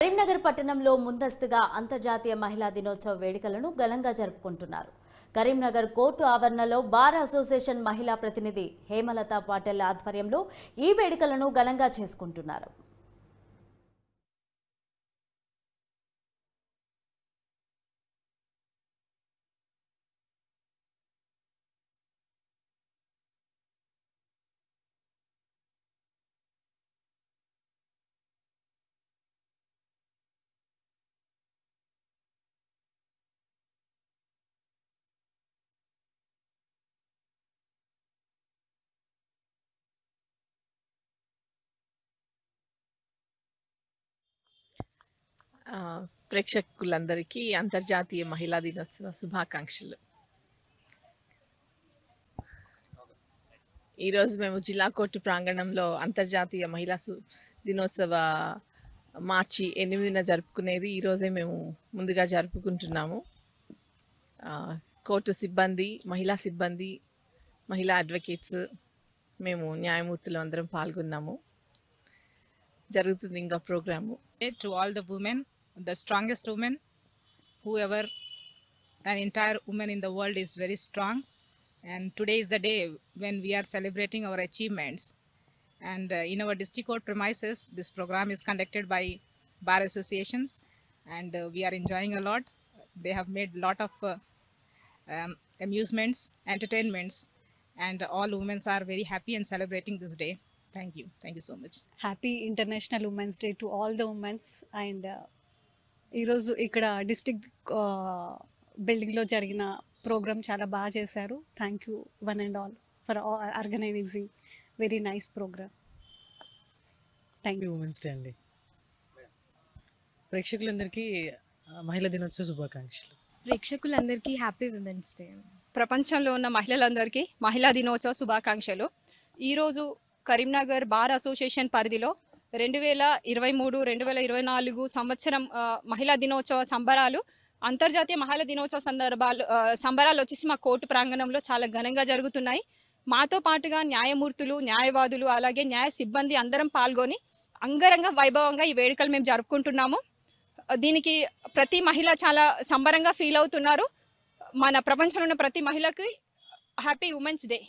కరీంనగర్ పట్టణంలో ముందస్తుగా అంతర్జాతీయ మహిళా దినోత్సవ వేడుకలను ఘనంగా జరుపుకుంటున్నారు. కరీంనగర్ కోర్టు ఆవరణలో బార్ అసోసియేషన్ మహిళా ప్రతినిధి హేమలత పాటెల్ ఆధ్వర్యంలో ఈ వేడుకలను ఘనంగా చేసుకుంటున్నారు. ప్రేక్షకులందరికీ అంతర్జాతీయ మహిళా దినోత్సవ శుభాకాంక్షలు. ఈరోజు మేము జిల్లా కోర్టు ప్రాంగణంలో అంతర్జాతీయ మహిళా దినోత్సవ మార్చి 8న జరుపుకునేది ఈరోజే మేము ముందుగా జరుపుకుంటున్నాము. కోర్టు సిబ్బంది, మహిళా అడ్వకేట్స్, మేము న్యాయమూర్తులు అందరం పాల్గొన్నాము. జరుగుతుంది ఇంకా programme. To all the women, the strongest women, whoever, an entire woman in the world is very strong, and today is the day when we are celebrating our achievements. And in our district court premises, this program is conducted by bar associations, and we are enjoying a lot. They have made a lot of amusements, entertainments, and all women are very happy and celebrating this day. Thank you so much. Happy International Women's Day to all the women. And ఈరోజు ఇక్కడ district బిల్డింగ్లో జరిగిన programme చాలా బాగా చేశారు. Thank you one and all for organising very nice programme. Thank you. Women's day అండి. ప్రేక్షకులందరికీ మహిళా దినోత్సవ శుభాకాంక్షలు. ప్రేక్షకులందరికీ హ్యాపీ విమెన్స్ డే. ప్రపంచంలో ఉన్న మహిళలందరికీ మహిళా దినోత్సవ శుభాకాంక్షలు. ఈరోజు కరీంనగర్ బార్ అసోసియేషన్ పరిధిలో 2023-2024 సంవత్సరం మహిళా దినోత్సవ సంబరాలు, అంతర్జాతీయ మహిళా దినోత్సవ సంబరాలు వచ్చేసి మా కోర్టు ప్రాంగణంలో చాలా ఘనంగా జరుగుతున్నాయి. మాతో పాటుగా న్యాయమూర్తులు, న్యాయవాదులు, అలాగే న్యాయ సిబ్బంది అందరం పాల్గొని అంగరంగ వైభవంగా ఈ వేడుకలు మేము జరుపుకుంటున్నాము. దీనికి ప్రతి మహిళ చాలా సంబరంగా ఫీల్ అవుతున్నారు. మన ప్రపంచంలో ఉన్న ప్రతి మహిళకి హ్యాపీ ఉమెన్స్ డే.